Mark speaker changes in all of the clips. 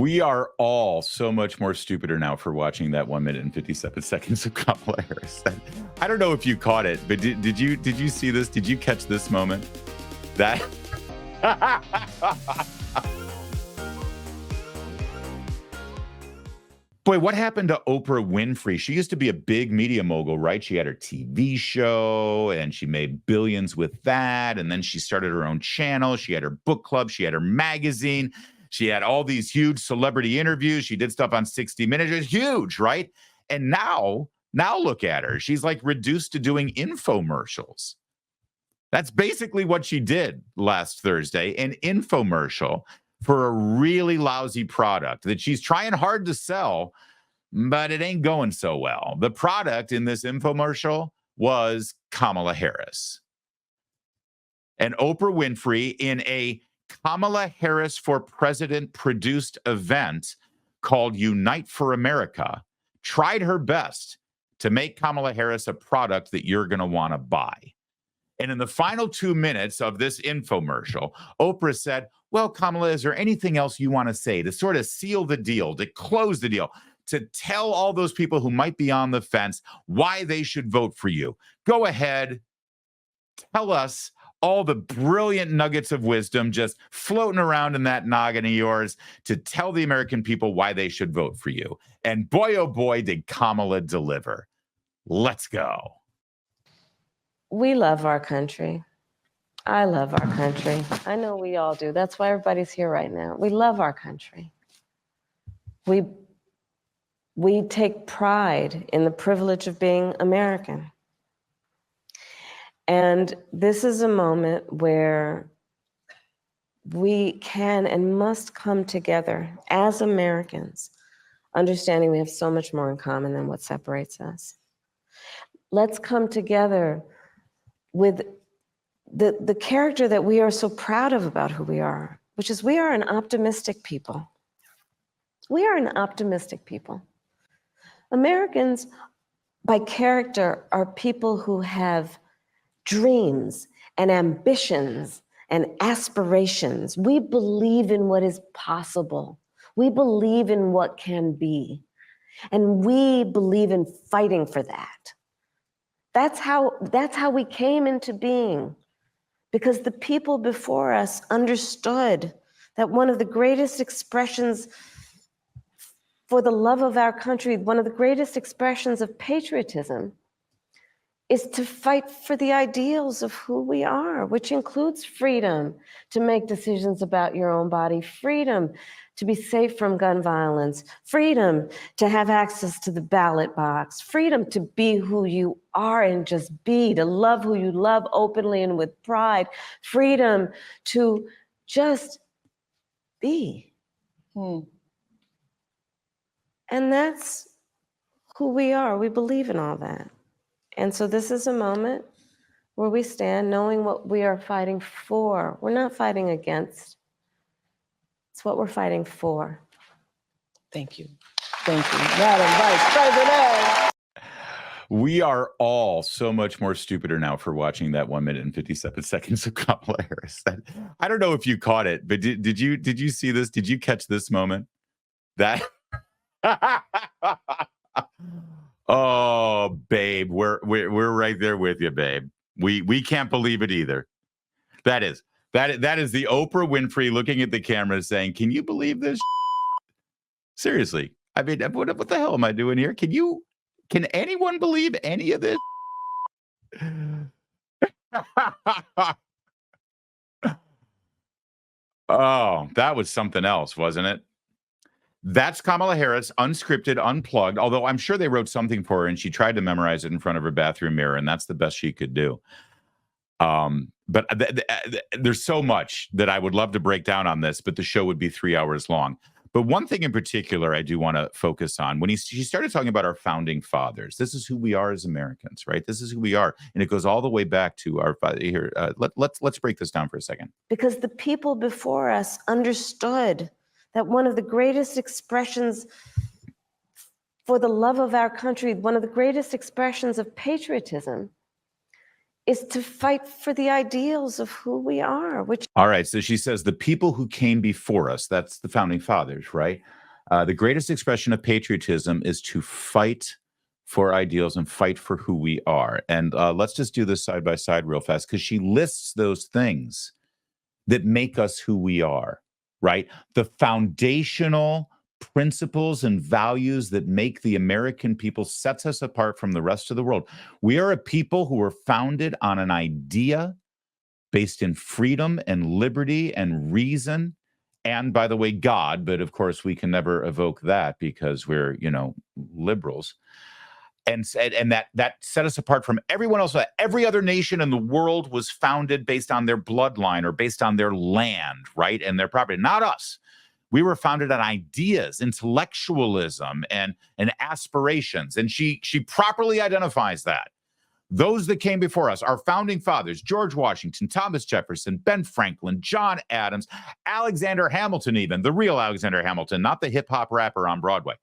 Speaker 1: We are all so much more stupider now for watching that 1 minute and 57 seconds of Kamala Harris. I don't know if you caught it, but did you see this? Did you catch this moment? That Boy, what happened to Oprah Winfrey? She used to be a big media mogul, right? She had her TV show and she made billions with that. And then she started her own channel. She had her book club. She had her magazine. She had all these huge celebrity interviews. She did stuff on 60 Minutes. It was huge, right? And now look at her. She's like reduced to doing infomercials. That's basically what she did last Thursday, an infomercial for a really lousy product that she's trying hard to sell, but it ain't going so well. The product in this infomercial was Kamala Harris. And Oprah Winfrey, in a Kamala Harris for President produced event called Unite for America, tried her best to make Kamala Harris a product that you're going to want to buy. And in the final 2 minutes of this infomercial, Oprah said, well, Kamala, is there anything else you want to say to sort of seal the deal, to close the deal, to tell all those people who might be on the fence why they should vote for you? Go ahead. Tell us all the brilliant nuggets of wisdom just floating around in that noggin of yours to tell the American people why they should vote for you. And boy, oh boy, did Kamala deliver. Let's go.
Speaker 2: We love our country. I love our country. I know we all do. That's why everybody's here right now. We love our country. We take pride in the privilege of being American. And this is a moment where we can and must come together as Americans, understanding we have so much more in common than what separates us. Let's come together with the character that we are so proud of about who we are, which is we are an optimistic people. We are an optimistic people. Americans, by character, are people who have dreams and ambitions and aspirations. We believe in what is possible. We believe in what can be. And we believe in fighting for that. That's how we came into being, because the people before us understood that one of the greatest expressions for the love of our country, one of the greatest expressions of patriotism, is to fight for the ideals of who we are, which includes freedom to make decisions about your own body, freedom to be safe from gun violence, freedom to have access to the ballot box, freedom to be who you are and just be, to love who you love openly and with pride, freedom to just be. And that's who we are. We believe in all that. And so this is a moment where we stand knowing what we are fighting for. We're not fighting against. It's what we're fighting for.
Speaker 3: Thank you. Thank you. Madam Vice President.
Speaker 1: We are all so much more stupider now for watching that 1 minute and 57 seconds of Kamala Harris. I don't know if you caught it, but did you see this? Did you catch this moment? That oh, babe, we're right there with you, babe. We can't believe it either. That is the Oprah Winfrey looking at the camera saying, "Can you believe this?" Seriously, I mean, what the hell am I doing here? Can anyone believe any of this? Oh, that was something else, wasn't it? That's Kamala Harris, unscripted, unplugged, although I'm sure they wrote something for her and she tried to memorize it in front of her bathroom mirror, and that's the best she could do. But there's so much that I would love to break down on this, but the show would be 3 hours long. But one thing in particular I do want to focus on, when she started talking about our founding fathers, this is who we are as Americans, right? This is who we are. And it goes all the way back to our father here. Let's break this down for a second.
Speaker 2: Because the people before us understood that one of the greatest expressions for the love of our country, one of the greatest expressions of patriotism, is to fight for the ideals of who we are, which
Speaker 1: All right. So she says the people who came before us, that's the founding fathers, right? The greatest expression of patriotism is to fight for ideals and fight for who we are. And let's just do this side by side real fast, because she lists those things that make us who we are, right? The foundational principles and values that make the American people, sets us apart from the rest of the world. We are a people who are founded on an idea based in freedom and liberty and reason. And by the way, God, but of course we can never evoke that because we're, liberals. And that set us apart from everyone else. Every other nation in the world was founded based on their bloodline or based on their land, right? And their property, not us. We were founded on ideas, intellectualism, and aspirations. And she properly identifies that. Those that came before us, our founding fathers, George Washington, Thomas Jefferson, Ben Franklin, John Adams, Alexander Hamilton, even the real Alexander Hamilton, not the hip hop rapper on Broadway.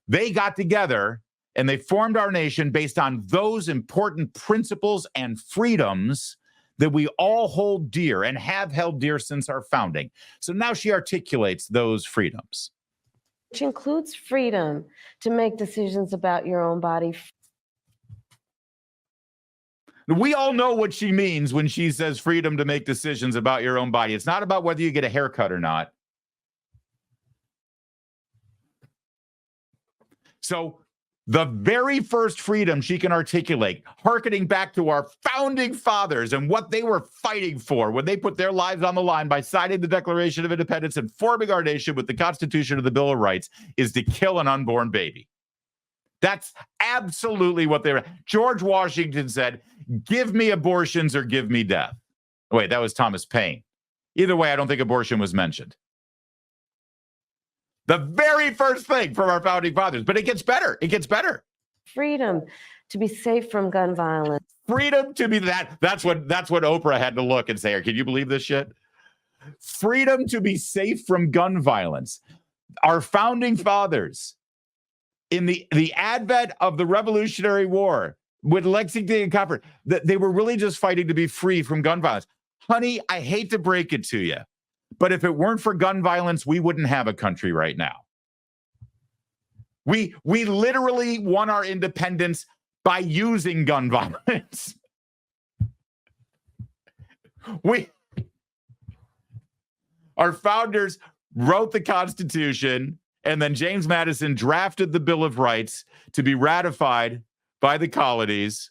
Speaker 1: They got together and they formed our nation based on those important principles and freedoms that we all hold dear and have held dear since our founding. So now she articulates those freedoms.
Speaker 2: which includes freedom to make decisions about your own body.
Speaker 1: We all know what she means when she says freedom to make decisions about your own body. It's not about whether you get a haircut or not. So the very first freedom she can articulate, hearkening back to our founding fathers and what they were fighting for when they put their lives on the line by signing the Declaration of Independence and forming our nation with the Constitution of the Bill of Rights, is to kill an unborn baby. That's absolutely what they were. George Washington said, give me abortions or give me death. Wait, that was Thomas Paine. Either way, I don't think abortion was mentioned. The very first thing from our founding fathers, but it gets better. It gets better.
Speaker 2: Freedom to be safe from gun violence.
Speaker 1: Freedom to be that. That's what Oprah had to look and say, can you believe this shit? Freedom to be safe from gun violence. Our founding fathers, in the advent of the Revolutionary War, with Lexington and Concord, they were really just fighting to be free from gun violence. Honey, I hate to break it to you, but if it weren't for gun violence, we wouldn't have a country right now. We literally won our independence by using gun violence. Our founders wrote the Constitution, and then James Madison drafted the Bill of Rights to be ratified by the colonies.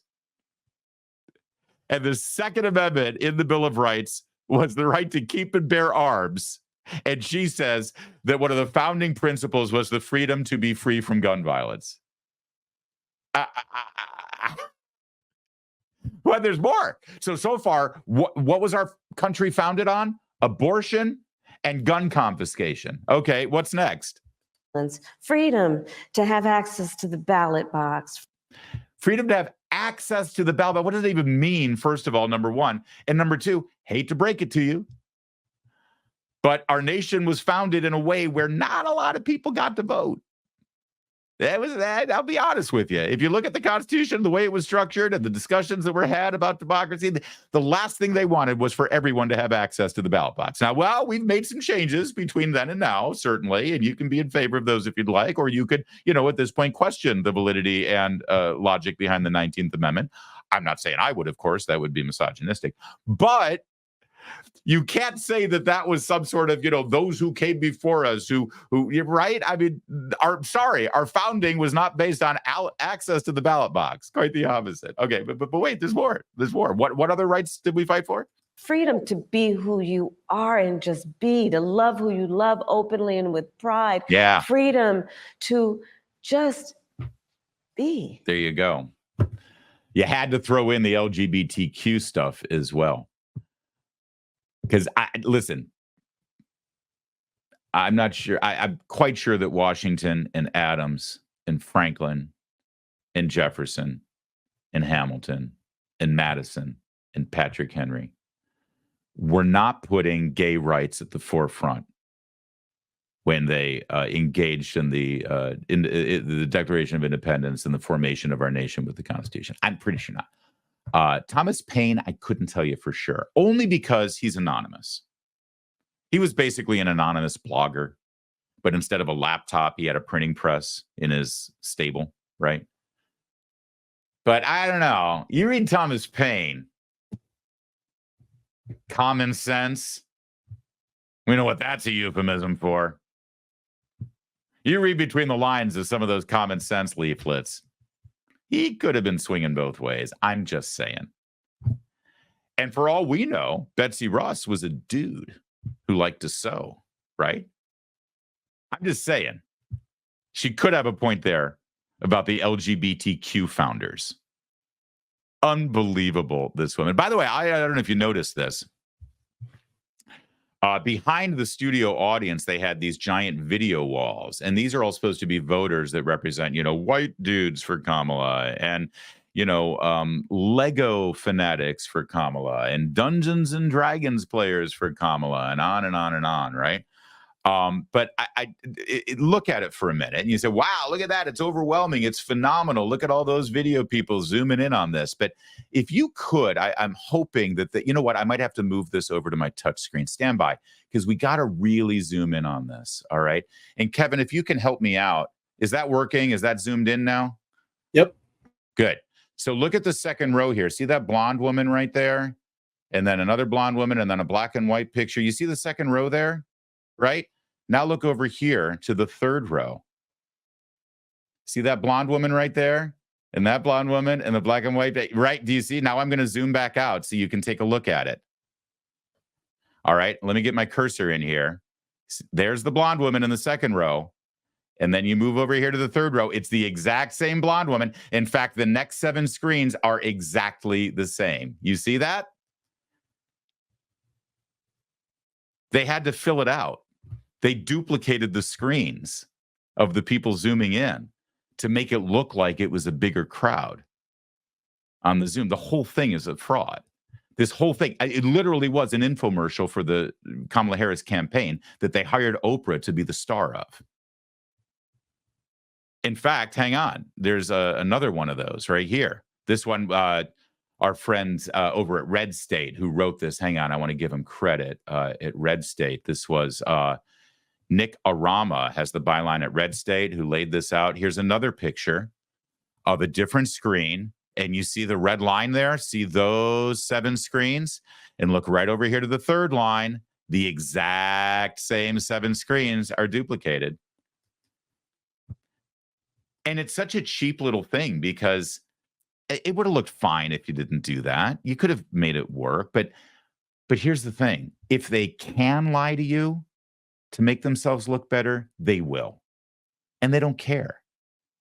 Speaker 1: And the Second Amendment in the Bill of Rights was the right to keep and bear arms. And she says that one of the founding principles was the freedom to be free from gun violence. Well, there's more. So far, what was our country founded on? Abortion and gun confiscation. Okay, what's next?
Speaker 2: Freedom to have access to the ballot box.
Speaker 1: Freedom to have access to the ballot box. What does it even mean, first of all, number one? And number two, hate to break it to you, but our nation was founded in a way where not a lot of people got to vote. That was that. I'll be honest with you. If you look at the Constitution, the way it was structured and the discussions that were had about democracy, the last thing they wanted was for everyone to have access to the ballot box. Now, well, we've made some changes between then and now, certainly, and you can be in favor of those if you'd like, or you could, at this point, question the validity and logic behind the 19th Amendment. I'm not saying I would, of course, that would be misogynistic, but you can't say that was some sort of, those who came before us who, right? I mean, our founding was not based on access to the ballot box. Quite the opposite. Okay, but wait, there's more. There's more. What other rights did we fight for?
Speaker 2: Freedom to be who you are and just be, to love who you love openly and with pride.
Speaker 1: Yeah.
Speaker 2: Freedom to just be.
Speaker 1: There you go. You had to throw in the LGBTQ stuff as well. Because listen, I'm not sure. I'm quite sure that Washington and Adams and Franklin and Jefferson and Hamilton and Madison and Patrick Henry were not putting gay rights at the forefront when they engaged in the Declaration of Independence and the formation of our nation with the Constitution. I'm pretty sure not. Thomas Paine, I couldn't tell you for sure, only because he's anonymous. He was basically an anonymous blogger, but instead of a laptop, he had a printing press in his stable, right? But I don't know. You read Thomas Paine, common sense. We know what that's a euphemism for. You read between the lines of some of those common sense leaflets. He could have been swinging both ways. I'm just saying. And for all we know, Betsy Ross was a dude who liked to sew, right? I'm just saying. She could have a point there about the LGBTQ founders. Unbelievable, this woman. By the way, I don't know if you noticed this. Behind the studio audience, they had these giant video walls, and these are all supposed to be voters that represent, white dudes for Kamala, and Lego fanatics for Kamala, and Dungeons and Dragons players for Kamala, and on and on and on, right? But I look at it for a minute and you say, wow, look at that. It's overwhelming. It's phenomenal. Look at all those video people zooming in on this. But if you could, I'm hoping that, you know what, I might have to move this over to my touch screen. Stand by, because we got to really zoom in on this. All right. And Kevin, if you can help me out, is that working? Is that zoomed in now?
Speaker 4: Yep.
Speaker 1: Good. So look at the second row here. See that blonde woman right there? And then another blonde woman, and then a black and white picture. You see the second row there? Right? Now look over here to the third row. See that blonde woman right there? And that blonde woman and the black and white, right? Do you see? Now I'm going to zoom back out so you can take a look at it. All right, let me get my cursor in here. There's the blonde woman in the second row. And then you move over here to the third row. It's the exact same blonde woman. In fact, the next 7 screens are exactly the same. You see that? They had to fill it out. They duplicated the screens of the people zooming in to make it look like it was a bigger crowd on the Zoom. The whole thing is a fraud. This whole thing, it literally was an infomercial for the Kamala Harris campaign that they hired Oprah to be the star of. In fact, hang on, there's another one of those right here. This one, our friends over at Red State who wrote this. Hang on, I want to give them credit. At Red State, this was Nick Arama has the byline at Red State who laid this out. Here's another picture of a different screen. And you see the red line there? See those 7 screens? And look right over here to the third line. The exact same 7 screens are duplicated. And it's such a cheap little thing because it would have looked fine if you didn't do that. You could have made it work. But here's the thing. If they can lie to you to make themselves look better, they will. And they don't care.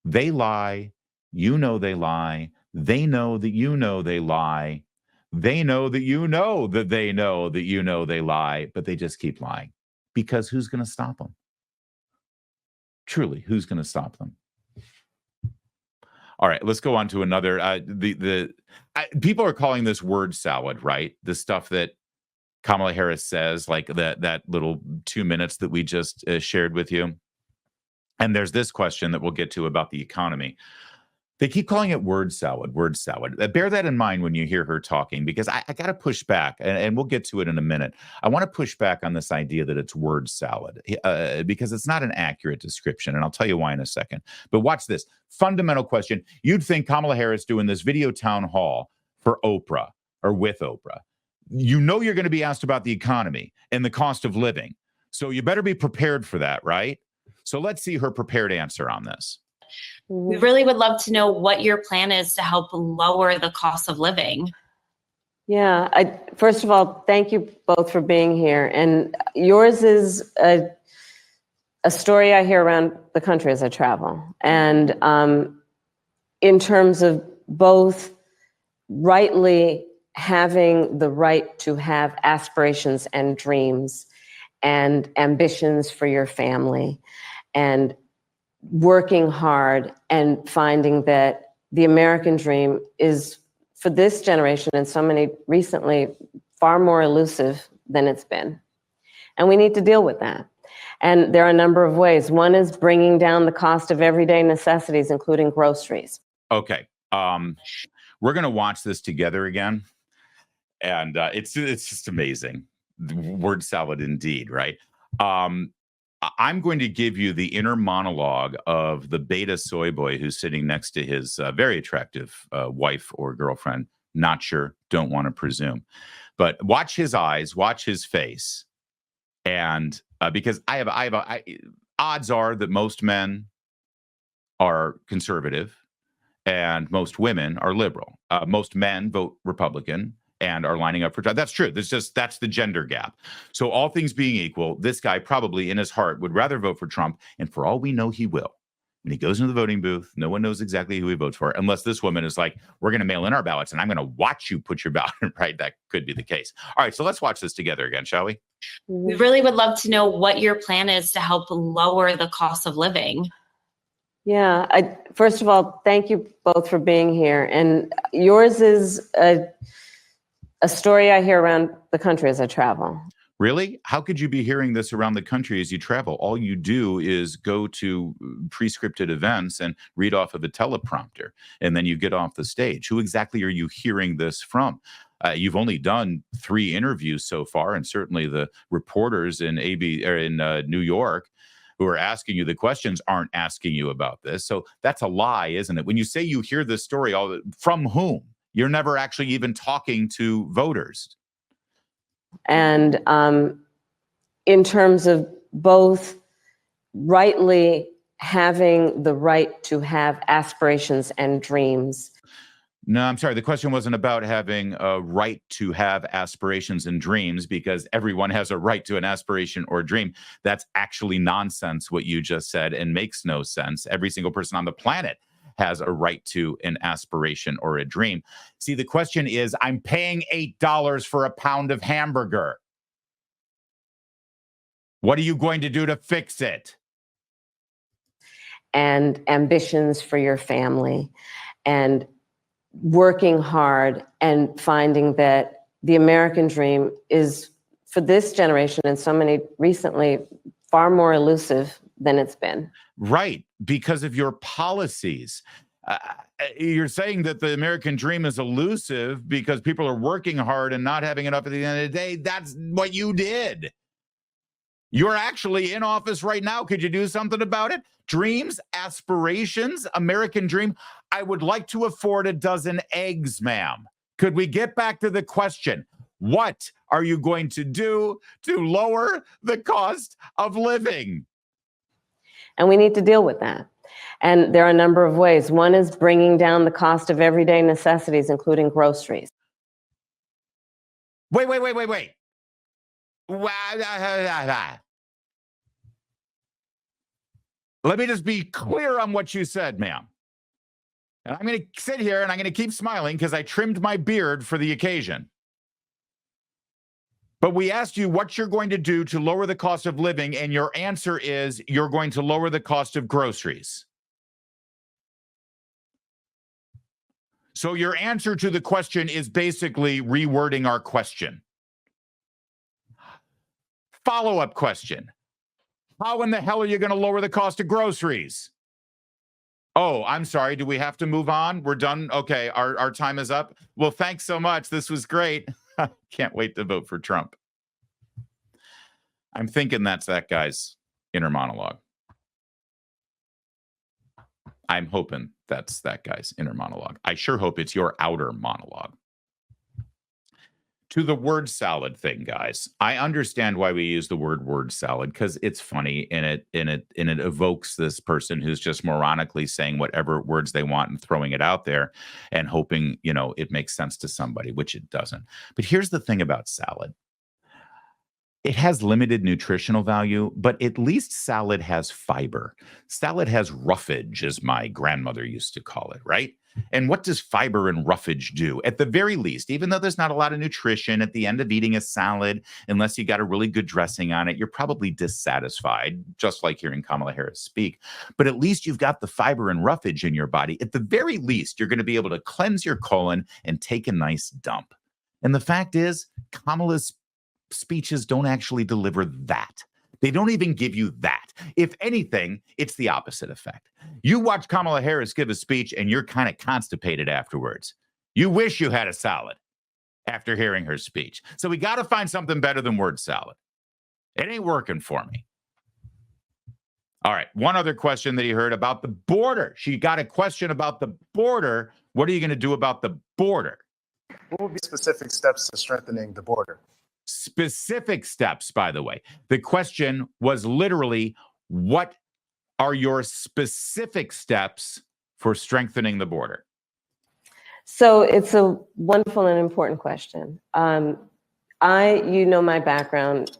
Speaker 1: They lie. You know they lie. They know that you know they lie. They know that you know that they know that you know they lie, but they just keep lying. Because who's going to stop them? Truly, who's going to stop them? All right, let's go on to another. People are calling this word salad, right? The stuff that Kamala Harris says, like that little 2 minutes that we just shared with you. And there's this question that we'll get to about the economy. They keep calling it word salad, word salad. Bear that in mind when you hear her talking, because I got to push back, and we'll get to it in a minute. I want to push back on this idea that it's word salad because it's not an accurate description, and I'll tell you why in a second. But watch this. Fundamental question. You'd think Kamala Harris doing this video town hall for Oprah or with Oprah, you know you're going to be asked about the economy and the cost of living. So you better be prepared for that, right? So let's see her prepared answer on this.
Speaker 5: We really would love to know what your plan is to help lower the cost of living.
Speaker 2: Yeah, first of all, thank you both for being here. And yours is a story I hear around the country as I travel. And in terms of both rightly having the right to have aspirations and dreams and ambitions for your family, and working hard and finding that the American dream is, for this generation and so many recently, far more elusive than it's been. And we need to deal with that. And there are a number of ways. One is bringing down the cost of everyday necessities, including groceries.
Speaker 1: Okay. We're going to watch this together again. And it's just amazing. Word salad indeed, right? I'm going to give you the inner monologue of the beta soy boy who's sitting next to his very attractive wife or girlfriend. Not sure, don't want to presume. But watch his eyes, watch his face. And because odds are that most men are conservative and most women are liberal. Most men vote Republican and are lining up for Trump. That's true. That's the gender gap. So all things being equal, this guy probably in his heart would rather vote for Trump. And for all we know, he will. When he goes into the voting booth, no one knows exactly who he votes for, unless this woman is like, we're going to mail in our ballots and I'm going to watch you put your ballot in, right? That could be the case. All right, so let's watch this together again, shall we?
Speaker 5: We really would love to know what your plan is to help lower the cost of living.
Speaker 2: Yeah, first of all, thank you both for being here. And yours is a story I hear around the country as I travel.
Speaker 1: Really? How could you be hearing this around the country as you travel? All you do is go to pre-scripted events and read off of a teleprompter, and then you get off the stage. Who exactly are you hearing this from? You've only done 3 interviews so far, and certainly the reporters in New York who are asking you the questions aren't asking you about this. So that's a lie, isn't it? When you say you hear this story, from whom? You're never actually even talking to voters.
Speaker 2: And in terms of both rightly having the right to have aspirations and dreams.
Speaker 1: No, I'm sorry. The question wasn't about having a right to have aspirations and dreams, because everyone has a right to an aspiration or dream. That's actually nonsense, what you just said, and makes no sense. Every single person on the planet has a right to an aspiration or a dream. See, the question is, I'm paying $8 for a pound of hamburger. What are you going to do to fix it?
Speaker 2: And ambitions for your family, and working hard and finding that the American dream is, for this generation and so many recently, far more elusive than it's been.
Speaker 1: Right, because of your policies. You're saying that the American dream is elusive because people are working hard and not having enough at the end of the day. That's what you did. You're actually in office right now. Could you do something about it? Dreams, aspirations, American dream. I would like to afford a dozen eggs, ma'am. Could we get back to the question? What are you going to do to lower the cost of living?
Speaker 2: And we need to deal with that. And there are a number of ways. One is bringing down the cost of everyday necessities, including groceries.
Speaker 1: Wait. Let me just be clear on what you said, ma'am. And I'm going to sit here and I'm going to keep smiling because I trimmed my beard for the occasion. But we asked you what you're going to do to lower the cost of living, and your answer is you're going to lower the cost of groceries. So your answer to the question is basically rewording our question. Follow-up question. How in the hell are you going to lower the cost of groceries? Oh, I'm sorry. Do we have to move on? We're done? Okay, our time is up. Well, thanks so much. This was great. Can't wait to vote for Trump. I'm thinking that's that guy's inner monologue. I'm hoping that's that guy's inner monologue. I sure hope it's your outer monologue. To the word salad thing, guys, I understand why we use the word salad, because it's funny and it evokes this person who's just moronically saying whatever words they want and throwing it out there and hoping, it makes sense to somebody, which it doesn't. But here's the thing about salad. It has limited nutritional value, but at least salad has fiber. Salad has roughage, as my grandmother used to call it, right? And what does fiber and roughage do? At the very least, even though there's not a lot of nutrition at the end of eating a salad, unless you got a really good dressing on it, you're probably dissatisfied, just like hearing Kamala Harris speak. But at least you've got the fiber and roughage in your body. At the very least, you're going to be able to cleanse your colon and take a nice dump. And the fact is, Kamala's speeches don't actually deliver that. They don't even give you that. If anything, it's the opposite effect. You watch Kamala Harris give a speech and you're kind of constipated afterwards. You wish you had a salad after hearing her speech. So we got to find something better than word salad. It ain't working for me. All right. One other question that he heard about the border. She got a question about the border. What are you going to do about the border?
Speaker 4: What would be specific steps to strengthening the border?
Speaker 1: Specific steps, by the way. The question was literally, what are your specific steps for strengthening the border?
Speaker 2: So it's a wonderful and important question. You know, my background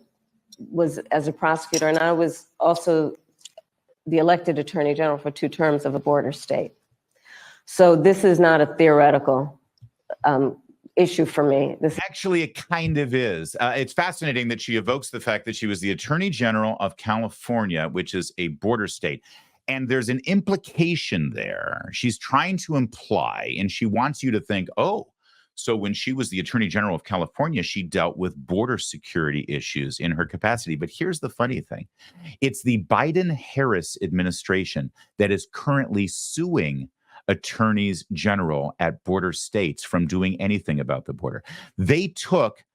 Speaker 2: was as a prosecutor, and I was also the elected attorney general for 2 terms of a border state. So this is not a theoretical issue for me.
Speaker 1: Actually, it kind of is. It's fascinating that she evokes the fact that she was the Attorney General of California, which is a border state. And there's an implication there. She's trying to imply, and she wants you to think, oh, so when she was the Attorney General of California, she dealt with border security issues in her capacity. But here's the funny thing. It's the Biden-Harris administration that is currently suing attorneys general at border states from doing anything about the border. They took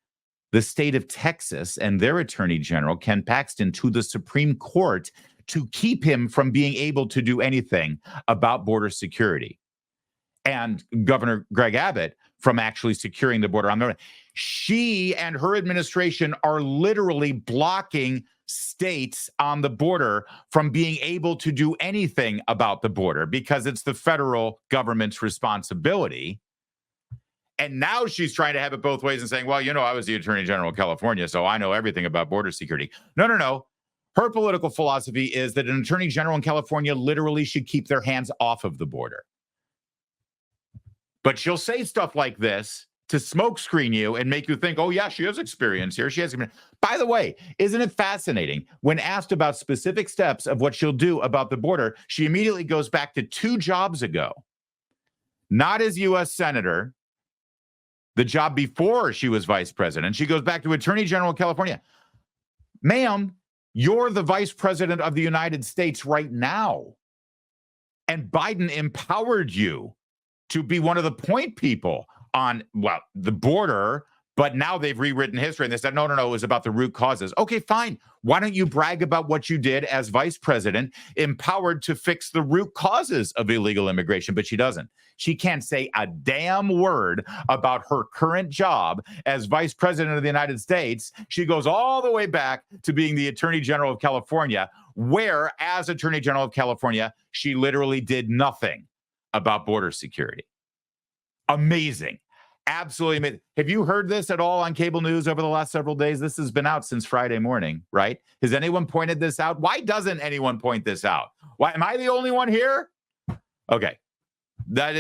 Speaker 1: the state of Texas and their attorney general, Ken Paxton, to the Supreme Court to keep him from being able to do anything about border security. And Governor Greg Abbott from actually securing the border. She and her administration are literally blocking states on the border from being able to do anything about the border because it's the federal government's responsibility. And now she's trying to have it both ways and saying, well, you know, I was the Attorney General of California, so I know everything about border security. No. Her political philosophy is that an Attorney General in California literally should keep their hands off of the border. But she'll say stuff like this to smokescreen you and make you think, oh, yeah, she has experience here. She has experience. By the way, isn't it fascinating? When asked about specific steps of what she'll do about the border, she immediately goes back to 2 jobs ago. Not as U.S. Senator, the job before she was vice president. She goes back to Attorney General of California. Ma'am, you're the vice president of the United States right now. And Biden empowered you to be one of the point people on, well, the border, but now they've rewritten history and they said, no, it was about the root causes. Okay, fine. Why don't you brag about what you did as vice president, empowered to fix the root causes of illegal immigration? But she doesn't. She can't say a damn word about her current job as vice president of the United States. She goes all the way back to being the Attorney General of California, where as Attorney General of California, she literally did nothing about border security. Amazing. Absolutely amazing. Have you heard this at all on cable news over the last several days? This has been out since Friday morning, right? Has anyone pointed this out? Why doesn't anyone point this out? Why am I the only one here? Okay.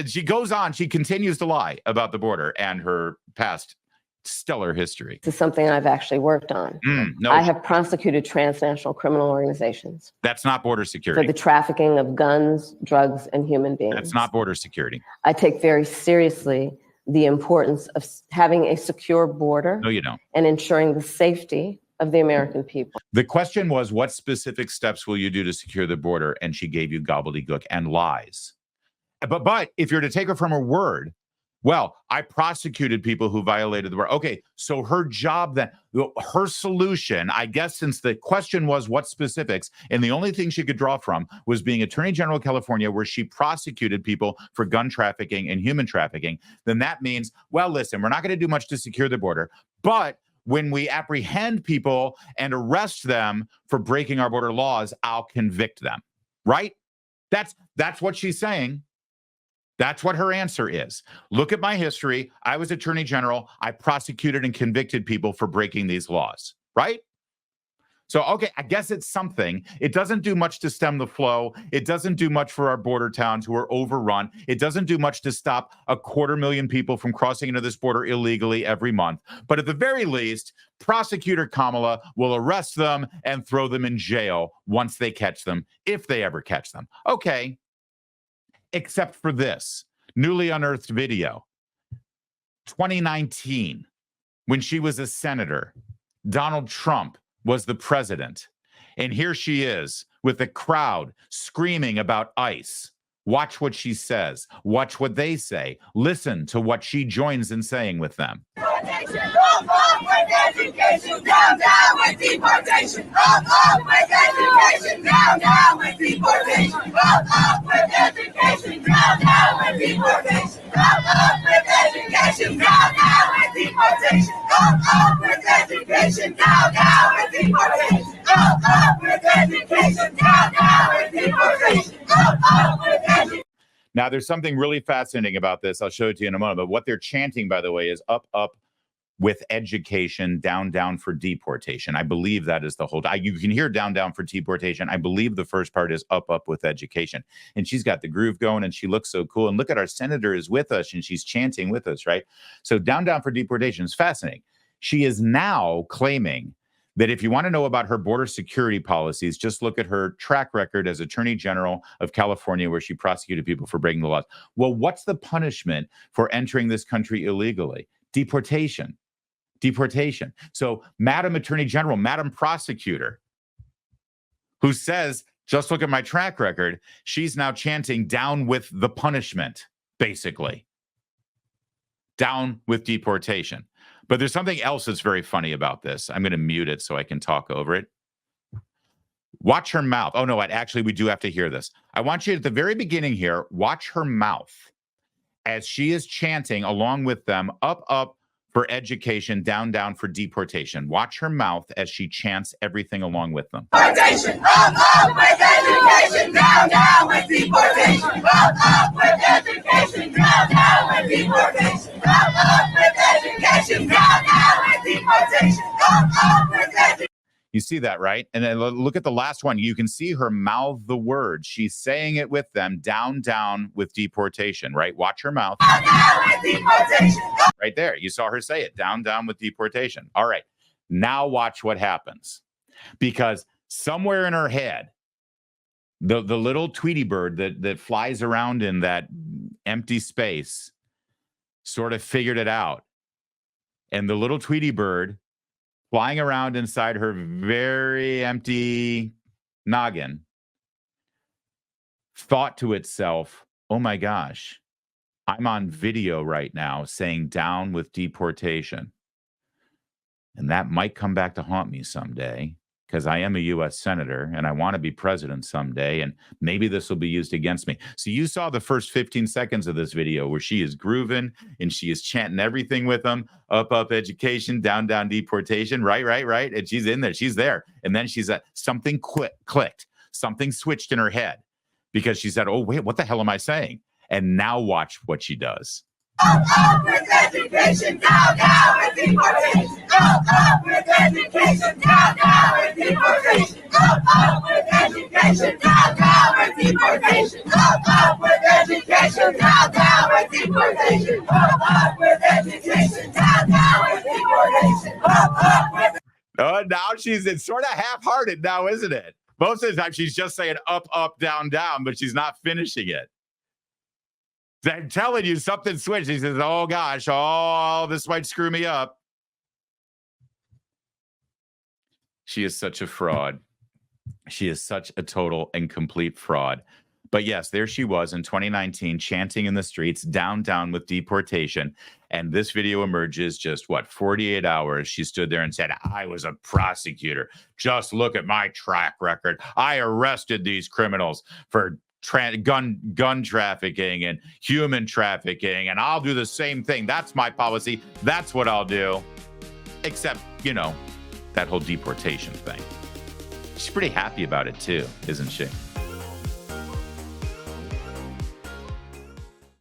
Speaker 1: She goes on. She continues to lie about the border and her past stellar history.
Speaker 2: This is something I've actually worked on.
Speaker 1: No,
Speaker 2: I have prosecuted transnational criminal organizations
Speaker 1: that's not border
Speaker 2: for
Speaker 1: security.
Speaker 2: the trafficking of guns, drugs, and human beings.
Speaker 1: That's not border security.
Speaker 2: I take very seriously the importance of having a secure border.
Speaker 1: No, you don't.
Speaker 2: And ensuring the safety of the American people.
Speaker 1: The question was, what specific steps will you do to secure the border? And she gave you gobbledygook and lies. But if you're to take her from her word, well, I prosecuted people who violated the border. Okay, so her job then, her solution, I guess, since the question was what specifics, and the only thing she could draw from was being Attorney General of California, where she prosecuted people for gun trafficking and human trafficking, then that means, well, listen, we're not going to do much to secure the border, but when we apprehend people and arrest them for breaking our border laws, I'll convict them, right? That's what she's saying. That's what her answer is. Look at my history. I was Attorney General. I prosecuted and convicted people for breaking these laws, right? So, okay, I guess it's something. It doesn't do much to stem the flow. It doesn't do much for our border towns who are overrun. It doesn't do much to stop 250,000 people from crossing into this border illegally every month. But at the very least, Prosecutor Kamala will arrest them and throw them in jail once they catch them, if they ever catch them. Okay. Except for this newly unearthed video. 2019, when she was a senator, Donald Trump was the president. And here she is with the crowd screaming about ICE, Watch what she says. Watch what they say. Listen to what she joins in saying with them.
Speaker 6: Deportation, up with education, down with deportation. Up with education, down with deportation. Up with education, down with deportation. Up with education, down with deportation. Up with education, down with deportation. Up with education, down with deportation. Up with education.
Speaker 1: Now, there's something really fascinating about this. I'll show it to you in a moment. But what they're chanting, by the way, is up with education, down for deportation. I believe that is the whole. You can hear down for deportation. I believe the first part is up with education. And she's got the groove going, and she looks so cool. And look at our senator is with us, and she's chanting with us, right? So down for deportation is fascinating. She is now claiming that if you want to know about her border security policies, just look at her track record as Attorney General of California, where she prosecuted people for breaking the laws. Well, what's the punishment for entering this country illegally? Deportation. Deportation. So, Madam Attorney General, Madam Prosecutor, who says, just look at my track record, she's now chanting down with the punishment, basically. Down with deportation. But there's something else that's very funny about this. I'm going to mute it so I can talk over it. Watch her mouth. Oh, no, actually, we do have to hear this. I want you at the very beginning here, watch her mouth as she is chanting along with them, up for education, down for deportation. Watch her mouth as she chants everything along with them.
Speaker 6: Deportation, up with education, down with deportation. Up with education, down with deportation. Up with education, down with deportation. Up with education.
Speaker 1: You see that, right? And then look at the last one. You can see her mouth the word. She's saying it with them, down with deportation, right? Watch her mouth.
Speaker 6: Down with deportation.
Speaker 1: Right there. You saw her say it, down with deportation. All right. Now watch what happens. Because somewhere in her head, the little Tweety bird that flies around in that empty space sort of figured it out. And the little Tweety bird flying around inside her very empty noggin thought to itself, oh my gosh, I'm on video right now saying down with deportation. And that might come back to haunt me someday, because I am a U.S. senator and I want to be president someday, and maybe this will be used against me. So you saw the first 15 seconds of this video where she is grooving and she is chanting everything with them, up education, down deportation, right. And she's in there, she's there. And then she's something clicked, something switched in her head, because she said, oh, wait, what the hell am I saying? And now watch what she does.
Speaker 6: Up with education, down with deportation. Up with education, down with deportation. Up with education, down with deportation. Up with education, down with deportation. Up with education, down with deportation. Up with.
Speaker 1: Oh, now it's sort of half-hearted now, isn't it? Most of the time she's just saying up, down, but she's not finishing it. I'm telling you, something switched. He says, oh, gosh, this might screw me up. She is such a fraud. She is such a total and complete fraud. But yes, there she was in 2019, chanting in the streets, down with deportation. And this video emerges just, 48 hours. She stood there and said, I was a prosecutor. Just look at my track record. I arrested these criminals for gun trafficking and human trafficking, and I'll do the same thing. That's my policy. That's what I'll do. Except, that whole deportation thing. She's pretty happy about it too, isn't she?